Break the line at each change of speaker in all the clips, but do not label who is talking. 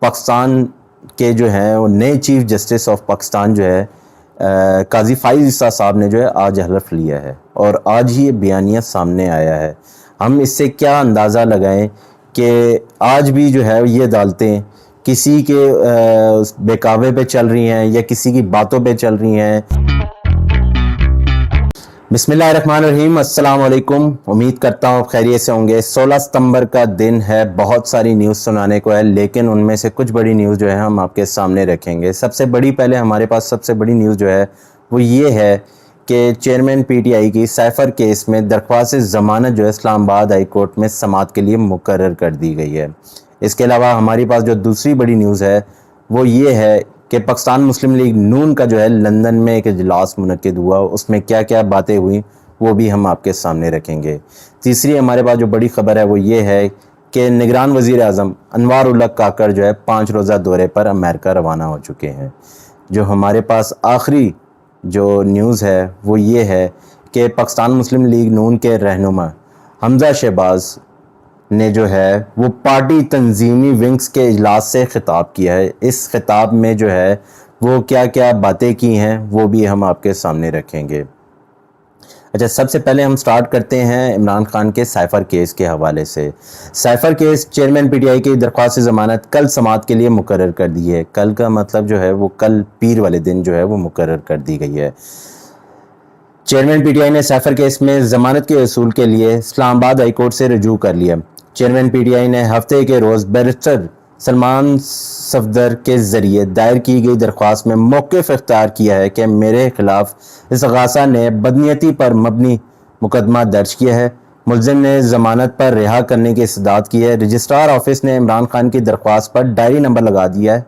پاکستان کے جو ہیں وہ نئے چیف جسٹس آف پاکستان جو ہے قاضی فائز عیسیٰ صاحب نے جو ہے آج حلف لیا ہے، اور آج ہی یہ بیانیہ سامنے آیا ہے۔ ہم اس سے کیا اندازہ لگائیں کہ آج بھی جو ہے یہ عدالتیں کسی کے بہکاوے پہ چل رہی ہیں یا کسی کی باتوں پہ چل رہی ہیں۔ بسم اللہ الرحمن الرحیم، السلام علیکم، امید کرتا ہوں خیریت سے ہوں گے۔ 16 ستمبر کا دن ہے، بہت ساری نیوز سنانے کو ہے، لیکن ان میں سے کچھ بڑی نیوز جو ہے ہم آپ کے سامنے رکھیں گے۔ سب سے بڑی ہمارے پاس سب سے بڑی نیوز جو ہے وہ یہ ہے کہ چیئرمین پی ٹی آئی کی سیفر کیس میں درخواست ضمانت جو ہے اسلام آباد ہائی کورٹ میں سماعت کے لیے مقرر کر دی گئی ہے۔ اس کے علاوہ ہماری پاس جو دوسری بڑی نیوز ہے وہ یہ ہے کہ پاکستان مسلم لیگ نون کا جو ہے لندن میں ایک اجلاس منعقد ہوا، اس میں کیا کیا باتیں ہوئیں وہ بھی ہم آپ کے سامنے رکھیں گے۔ تیسری ہمارے پاس جو بڑی خبر ہے وہ یہ ہے کہ نگران وزیر اعظم انوار الحق کاکڑ جو ہے 5 روزہ دورے پر امریکہ روانہ ہو چکے ہیں۔ جو ہمارے پاس آخری جو نیوز ہے وہ یہ ہے کہ پاکستان مسلم لیگ نون کے رہنما حمزہ شہباز نے جو ہے وہ پارٹی تنظیمی ونگز کے اجلاس سے خطاب کیا ہے۔ اس خطاب میں جو ہے وہ کیا کیا باتیں کی ہیں وہ بھی ہم آپ کے سامنے رکھیں گے۔ اچھا، سب سے پہلے ہم سٹارٹ کرتے ہیں عمران خان کے سیفر کیس کے حوالے سے۔ Safer case chairman P T I کی درخواست ضمانت کل سماعت کے لیے مقرر کر دی ہے۔ کل کا مطلب جو ہے وہ کل پیر والے دن جو ہے وہ مقرر کر دی گئی ہے۔ چیئرمین پی ٹی آئی نے سیفر کیس میں ضمانت کے حصول کے لیے اسلام آباد ہائی کورٹ سے رجوع کر لیا۔ چیئرمین پی ٹی آئی نے ہفتے کے روز بیرسٹر سلمان صفدر کے ذریعے دائر کی گئی درخواست میں موقف اختیار کیا ہے کہ میرے خلاف استغاثہ نے بدنیتی پر مبنی مقدمہ درج کیا ہے، ملزم نے ضمانت پر رہا کرنے کی استدعا کی ہے۔ رجسٹرار آفس نے عمران خان کی درخواست پر ڈائری نمبر لگا دیا ہے۔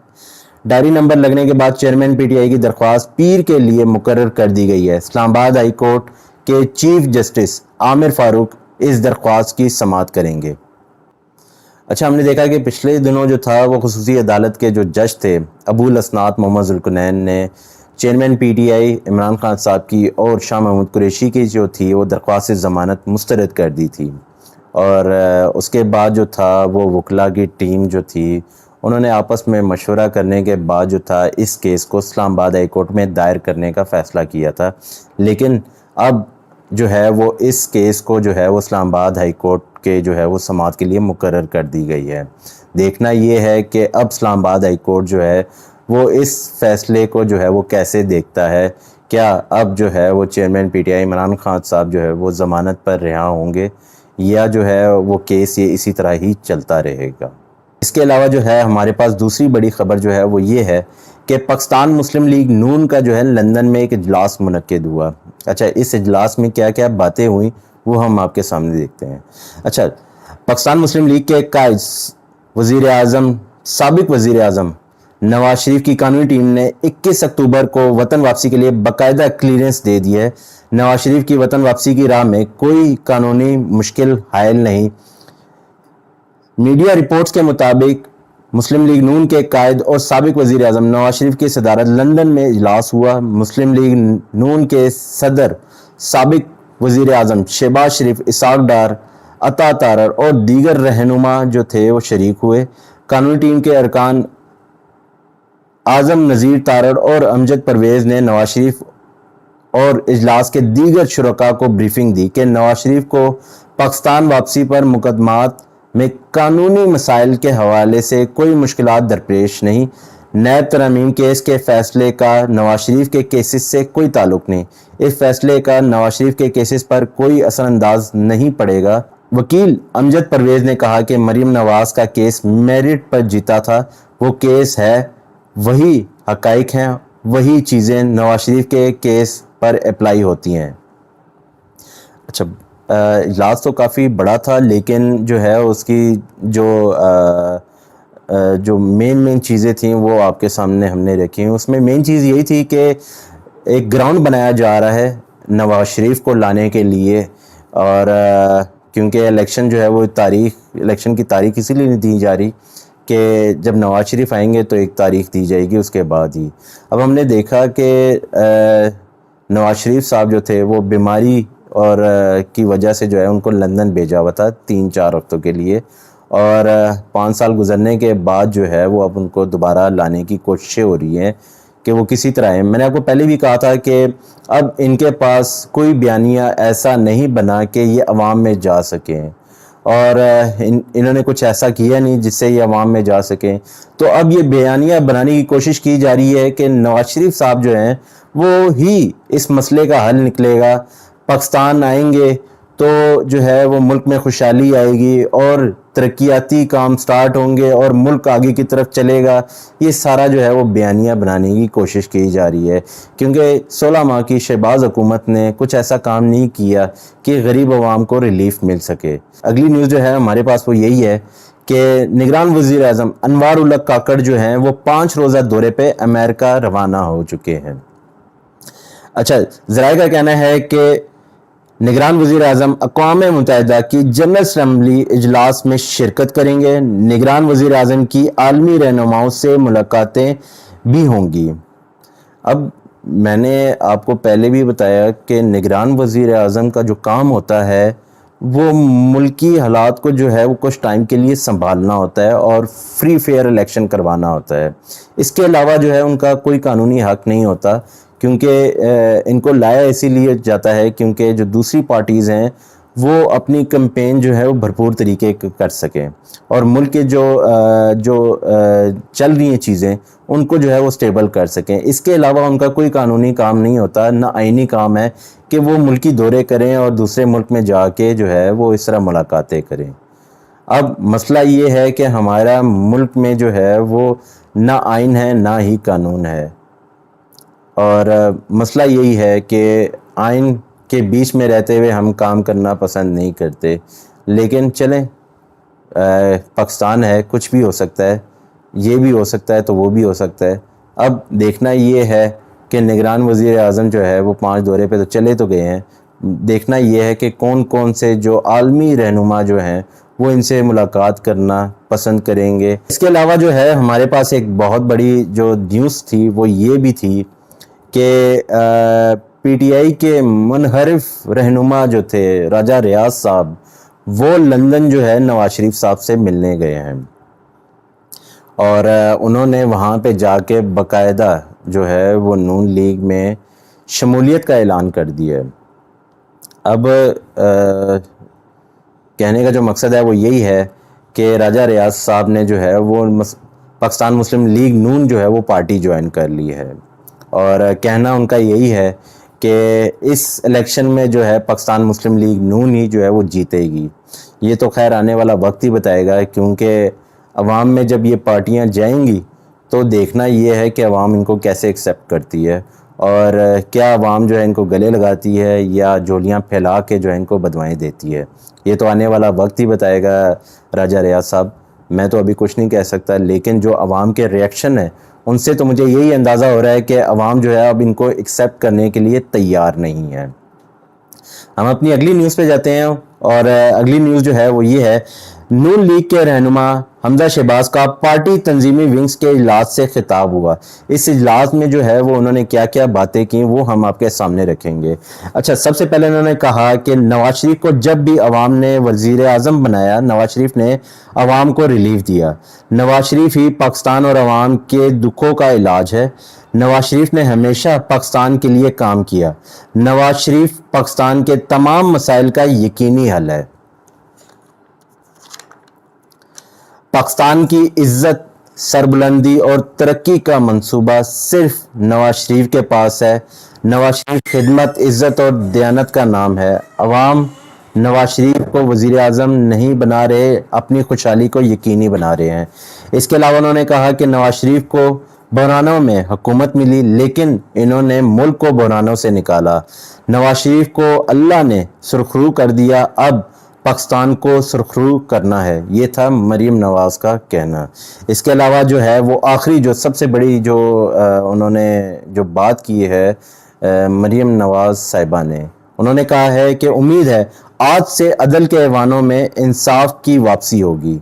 ڈائری نمبر لگنے کے بعد چیئرمین پی ٹی آئی کی درخواست پیر کے لیے مقرر کر دی گئی ہے۔ اسلام آباد ہائی کورٹ کے چیف جسٹس عامر فاروق اس درخواست کی سماعت کریں گے۔ اچھا، ہم نے دیکھا کہ پچھلے دنوں جو تھا وہ خصوصی عدالت کے جو جج تھے ابو الاسناد محمد ذوالقرنین نے chairman P T I Imran Khan صاحب کی اور شاہ محمود قریشی کی جو تھی وہ درخواست ضمانت مسترد کر دی تھی، اور اس کے بعد جو تھا وہ وکلا کی ٹیم جو تھی انہوں نے آپس میں مشورہ کرنے کے بعد جو تھا اس کیس کو اسلام آباد ہائی کورٹ میں دائر کرنے کا فیصلہ کیا تھا، لیکن اب جو ہے وہ اس کیس کو جو ہے وہ اسلام آباد ہائی کورٹ کے جو ہے وہ سماعت کے لیے مقرر کر دی گئی ہے۔ دیکھنا یہ ہے کہ اب اسلام آباد ہائی کورٹ جو ہے وہ اس فیصلے کو جو ہے وہ کیسے دیکھتا ہے۔ کیا اب جو ہے وہ chairman P T I Imran Khan صاحب جو ہے وہ ضمانت پر رہا ہوں گے یا جو ہے وہ کیس یہ اسی طرح ہی چلتا رہے گا۔ اس کے علاوہ جو ہے ہمارے پاس دوسری بڑی خبر جو ہے وہ یہ ہے کہ پاکستان مسلم لیگ نون کا جو ہے لندن میں ایک اجلاس منعقد ہوا۔ اچھا، اس اجلاس میں کیا کیا باتیں ہوئیں وہ ہم آپ کے سامنے دیکھتے ہیں۔ اچھا، پاکستان مسلم لیگ کے قائد سابق وزیر اعظم نواز شریف کی قانونی ٹیم نے 21 اکتوبر کو وطن واپسی کے لیے باقاعدہ کلیئرنس دے دی ہے۔ نواز شریف کی وطن واپسی کی راہ میں کوئی قانونی مشکل حائل نہیں۔ میڈیا رپورٹس کے مطابق مسلم لیگ نون کے قائد اور سابق وزیر اعظم نواز شریف کی صدارت لندن میں اجلاس ہوا۔ مسلم لیگ نون کے صدر سابق وزیر اعظم شہباز شریف، اسحاق ڈار، عطا تارڑ اور دیگر رہنما جو تھے وہ شریک ہوئے۔ قانونی ٹیم کے ارکان اعظم نذیر تارڑ اور امجد پرویز نے نواز شریف اور اجلاس کے دیگر شرکاء کو بریفنگ دی کہ نواز شریف کو پاکستان واپسی پر مقدمات میں قانونی مسائل کے حوالے سے کوئی مشکلات درپیش نہیں۔ نیب ترمیم کیس کے فیصلے کا نواز شریف کے کیسز سے کوئی تعلق نہیں۔ اس فیصلے کا نواز شریف کے کیسز پر کوئی اثر انداز نہیں پڑے گا۔ وکیل امجد پرویز نے کہا کہ مریم نواز کا کیس میرٹ پر جیتا تھا، وہ کیس ہے، وہی حقائق ہیں، وہی چیزیں نواز شریف کے کیس پر اپلائی ہوتی ہیں۔ اچھا، اجلاس تو کافی بڑا تھا، لیکن جو ہے اس کی جو مین چیزیں تھیں وہ آپ کے سامنے ہم نے رکھی ہیں۔ اس میں مین چیز یہی تھی کہ ایک گراؤنڈ بنایا جا رہا ہے نواز شریف کو لانے کے لیے، اور کیونکہ الیکشن جو ہے وہ الیکشن کی تاریخ اسی لیے نہیں دی جا رہی کہ جب نواز شریف آئیں گے تو ایک تاریخ دی جائے گی اس کے بعد ہی۔ اب ہم نے دیکھا کہ نواز شریف صاحب جو تھے وہ بیماری اور کی وجہ سے جو ہے ان کو لندن بھیجا ہوا تھا 3-4 ہفتوں کے لیے، اور 5 سال گزرنے کے بعد جو ہے وہ اب ان کو دوبارہ لانے کی کوششیں ہو رہی ہیں کہ وہ کسی طرح ہیں۔ میں نے آپ کو پہلے بھی کہا تھا کہ اب ان کے پاس کوئی بیانیہ ایسا نہیں بنا کہ یہ عوام میں جا سکیں، اور انہوں نے کچھ ایسا کیا نہیں جس سے یہ عوام میں جا سکیں۔ تو اب یہ بیانیہ بنانے کی کوشش کی جا رہی ہے کہ نواز شریف صاحب جو ہیں وہ ہی اس مسئلے کا حل نکلے گا، پاکستان آئیں گے تو جو ہے وہ ملک میں خوشحالی آئے گی اور ترقیاتی کام سٹارٹ ہوں گے اور ملک آگے کی طرف چلے گا۔ یہ سارا جو ہے وہ بیانیہ بنانے کی کوشش کی جا رہی ہے، کیونکہ 16 ماہ کی شہباز حکومت نے کچھ ایسا کام نہیں کیا کہ غریب عوام کو ریلیف مل سکے۔ اگلی نیوز جو ہے ہمارے پاس وہ یہی ہے کہ نگران وزیر اعظم انوار الحق کاکڑ جو ہیں وہ 5 روزہ دورے پہ امریکہ روانہ ہو چکے ہیں۔ اچھا، ذرائع کا کہنا ہے کہ نگران وزیر اعظم اقوام متحدہ کی جنرل اسمبلی اجلاس میں شرکت کریں گے۔ نگران وزیر اعظم کی عالمی رہنماؤں سے ملاقاتیں بھی ہوں گی۔ اب میں نے آپ کو پہلے بھی بتایا کہ نگران وزیر اعظم کا جو کام ہوتا ہے وہ ملکی حالات کو جو ہے وہ کچھ ٹائم کے لیے سنبھالنا ہوتا ہے اور فری فیئر الیکشن کروانا ہوتا ہے۔ اس کے علاوہ جو ہے ان کا کوئی قانونی حق نہیں ہوتا، کیونکہ ان کو لایا اسی لیے جاتا ہے کیونکہ جو دوسری پارٹیز ہیں وہ اپنی کمپین جو ہے وہ بھرپور طریقے کر سکیں اور ملک کے جو چل رہی ہیں چیزیں ان کو جو ہے وہ سٹیبل کر سکیں۔ اس کے علاوہ ان کا کوئی قانونی کام نہیں ہوتا، نہ آئینی کام ہے کہ وہ ملکی دورے کریں اور دوسرے ملک میں جا کے جو ہے وہ اس طرح ملاقاتیں کریں۔ اب مسئلہ یہ ہے کہ ہمارا ملک میں جو ہے وہ نہ آئین ہے نہ ہی قانون ہے، اور مسئلہ یہی ہے کہ آئین کے بیچ میں رہتے ہوئے ہم کام کرنا پسند نہیں کرتے، لیکن چلیں پاکستان ہے، کچھ بھی ہو سکتا ہے، یہ بھی ہو سکتا ہے تو وہ بھی ہو سکتا ہے۔ اب دیکھنا یہ ہے کہ نگران وزیر اعظم جو ہے وہ 5 دورے پہ تو چلے تو گئے ہیں، دیکھنا یہ ہے کہ کون کون سے جو عالمی رہنما جو ہیں وہ ان سے ملاقات کرنا پسند کریں گے۔ اس کے علاوہ جو ہے ہمارے پاس ایک بہت بڑی جو نیوز تھی وہ یہ بھی تھی کہ پی ٹی آئی کے منحرف رہنما جو تھے راجہ ریاض صاحب، وہ لندن جو ہے نواز شریف صاحب سے ملنے گئے ہیں، اور انہوں نے وہاں پہ جا کے باقاعدہ جو ہے وہ نون لیگ میں شمولیت کا اعلان کر دیا ہے۔ اب کہنے کا جو مقصد ہے وہ یہی ہے کہ راجہ ریاض صاحب نے جو ہے وہ پاکستان مسلم لیگ نون جو ہے وہ پارٹی جوائن کر لی ہے، اور کہنا ان کا یہی ہے کہ اس الیکشن میں جو ہے پاکستان مسلم لیگ نون ہی جو ہے وہ جیتے گی۔ یہ تو خیر آنے والا وقت ہی بتائے گا، کیونکہ عوام میں جب یہ پارٹیاں جائیں گی تو دیکھنا یہ ہے کہ عوام ان کو کیسے ایکسیپٹ کرتی ہے، اور کیا عوام جو ہے ان کو گلے لگاتی ہے یا جولیاں پھیلا کے جو ہے ان کو بدوائیں دیتی ہے۔ یہ تو آنے والا وقت ہی بتائے گا راجہ ریاض صاحب، میں تو ابھی کچھ نہیں کہہ سکتا، لیکن جو عوام کے ریئیکشن ہے ان سے تو مجھے یہی اندازہ ہو رہا ہے کہ عوام جو ہے اب ان کو ایکسیپٹ کرنے کے لیے تیار نہیں ہے۔ ہم اپنی اگلی نیوز پہ جاتے ہیں، اور اگلی نیوز جو ہے وہ یہ ہے، نون لیگ کے رہنما حمزہ شہباز کا پارٹی تنظیمی ونگز کے اجلاس سے خطاب ہوا۔ اس اجلاس میں جو ہے وہ انہوں نے کیا کیا باتیں کی وہ ہم آپ کے سامنے رکھیں گے۔ اچھا، سب سے پہلے انہوں نے کہا کہ نواز شریف کو جب بھی عوام نے وزیر اعظم بنایا، نواز شریف نے عوام کو ریلیف دیا۔ نواز شریف ہی پاکستان اور عوام کے دکھوں کا علاج ہے۔ نواز شریف نے ہمیشہ پاکستان کے لیے کام کیا۔ نواز شریف پاکستان کے تمام مسائل کا یقینی حل ہے۔ پاکستان کی عزت، سربلندی اور ترقی کا منصوبہ صرف نواز شریف کے پاس ہے۔ نواز شریف خدمت، عزت اور دیانت کا نام ہے۔ عوام نواز شریف کو وزیر اعظم نہیں بنا رہے، اپنی خوشحالی کو یقینی بنا رہے ہیں۔ اس کے علاوہ انہوں نے کہا کہ نواز شریف کو بحرانوں میں حکومت ملی، لیکن انہوں نے ملک کو بحرانوں سے نکالا۔ نواز شریف کو اللہ نے سرخرو کر دیا، اب پاکستان کو سرخرو کرنا ہے۔ یہ تھا مریم نواز کا کہنا۔ اس کے علاوہ جو ہے وہ آخری جو سب سے بڑی جو انہوں نے جو بات کی ہے مریم نواز صاحبہ نے، انہوں نے کہا ہے کہ امید ہے آج سے عدل کے ایوانوں میں انصاف کی واپسی ہوگی۔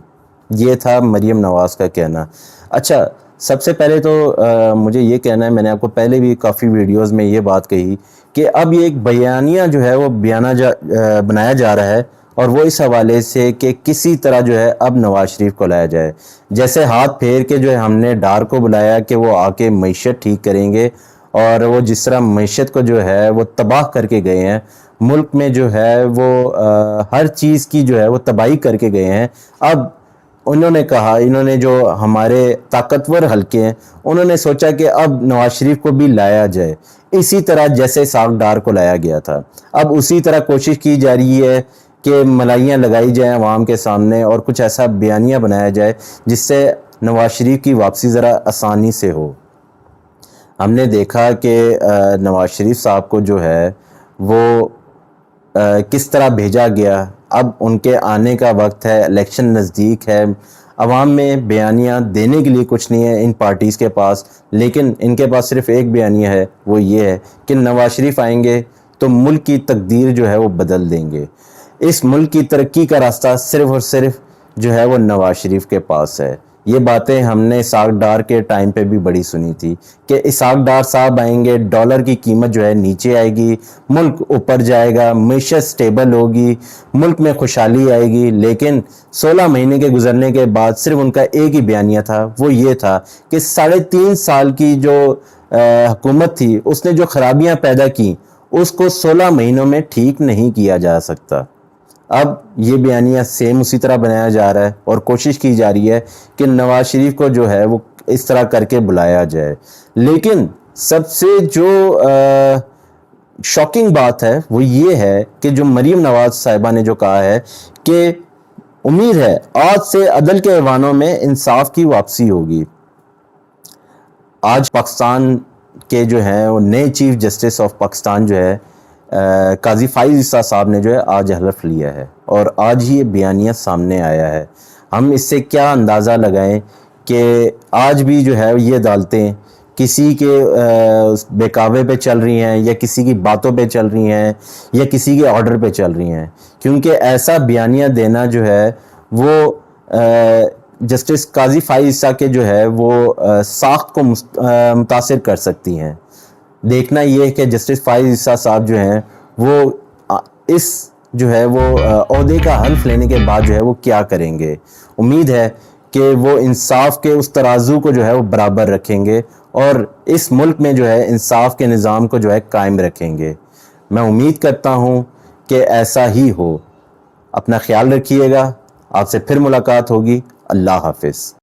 یہ تھا مریم نواز کا کہنا۔ اچھا، سب سے پہلے تو مجھے یہ کہنا ہے، میں نے آپ کو پہلے بھی کافی ویڈیوز میں یہ بات کہی کہ اب یہ ایک بیانیہ جو ہے وہ بنایا جا رہا ہے، اور وہ اس حوالے سے کہ کسی طرح جو ہے اب نواز شریف کو لایا جائے. جیسے ہاتھ پھیر کے جو ہے ہم نے ڈار کو بلایا کہ وہ آ کے معیشت ٹھیک کریں گے، اور وہ جس طرح معیشت کو جو ہے وہ تباہ کر کے گئے ہیں، ملک میں جو ہے وہ ہر چیز کی جو ہے وہ تباہی کر کے گئے ہیں. اب انہوں نے کہا، انہوں نے جو ہمارے طاقتور حلقے ہیں انہوں نے سوچا کہ اب نواز شریف کو بھی لایا جائے، اسی طرح جیسے اسحاق ڈار کو لایا گیا تھا. اب اسی طرح کوشش کی جا رہی ہے کہ ملائیاں لگائی جائیں عوام کے سامنے اور کچھ ایسا بیانیہ بنایا جائے جس سے نواز شریف کی واپسی ذرا آسانی سے ہو. ہم نے دیکھا کہ نواز شریف صاحب کو جو ہے وہ کس طرح بھیجا گیا. اب ان کے آنے کا وقت ہے، الیکشن نزدیک ہے، عوام میں بیانیہ دینے کے لیے کچھ نہیں ہے ان پارٹیز کے پاس، لیکن ان کے پاس صرف ایک بیانیہ ہے، وہ یہ ہے کہ نواز شریف آئیں گے تو ملک کی تقدیر جو ہے وہ بدل دیں گے. اس ملک کی ترقی کا راستہ صرف اور صرف جو ہے وہ نواز شریف کے پاس ہے. یہ باتیں ہم نے اسحاق ڈار کے ٹائم پہ بھی بڑی سنی تھی کہ اسحاق ڈار صاحب آئیں گے، ڈالر کی قیمت جو ہے نیچے آئے گی، ملک اوپر جائے گا، معیشت سٹیبل ہوگی، ملک میں خوشحالی آئے گی. لیکن 16 مہینے کے گزرنے کے بعد صرف ان کا ایک ہی بیانیہ تھا، وہ یہ تھا کہ 3.5 سال کی جو حکومت تھی اس نے جو خرابیاں پیدا کی اس کو 16 مہینوں میں ٹھیک نہیں کیا جا سکتا. اب یہ بیانیہ سیم اسی طرح بنایا جا رہا ہے اور کوشش کی جا رہی ہے کہ نواز شریف کو جو ہے وہ اس طرح کر کے بلایا جائے. لیکن سب سے جو شاکنگ بات ہے وہ یہ ہے کہ جو مریم نواز صاحبہ نے جو کہا ہے کہ امید ہے آج سے عدل کے ایوانوں میں انصاف کی واپسی ہوگی. آج پاکستان کے جو ہیں وہ نئے چیف جسٹس آف پاکستان جو ہے قاضی فائز عیسیٰ صاحب نے جو ہے آج حلف لیا ہے اور آج ہی یہ بیانیہ سامنے آیا ہے. ہم اس سے کیا اندازہ لگائیں کہ آج بھی جو ہے یہ عدالتیں کسی کے بہکاوے پہ چل رہی ہیں یا کسی کی باتوں پہ چل رہی ہیں یا کسی کے آرڈر پہ چل رہی ہیں، کیونکہ ایسا بیانیہ دینا جو ہے وہ جسٹس قاضی فائز عیسیٰ کے جو ہے وہ ساخت کو متاثر کر سکتی ہیں. دیکھنا یہ ہے کہ جسٹس فائز عیسیٰ صاحب جو ہیں وہ اس جو ہے وہ عہدے کا حلف لینے کے بعد جو ہے وہ کیا کریں گے. امید ہے کہ وہ انصاف کے اس ترازو کو جو ہے وہ برابر رکھیں گے اور اس ملک میں جو ہے انصاف کے نظام کو جو ہے قائم رکھیں گے. میں امید کرتا ہوں کہ ایسا ہی ہو. اپنا خیال رکھیے گا، آپ سے پھر ملاقات ہوگی. اللہ حافظ.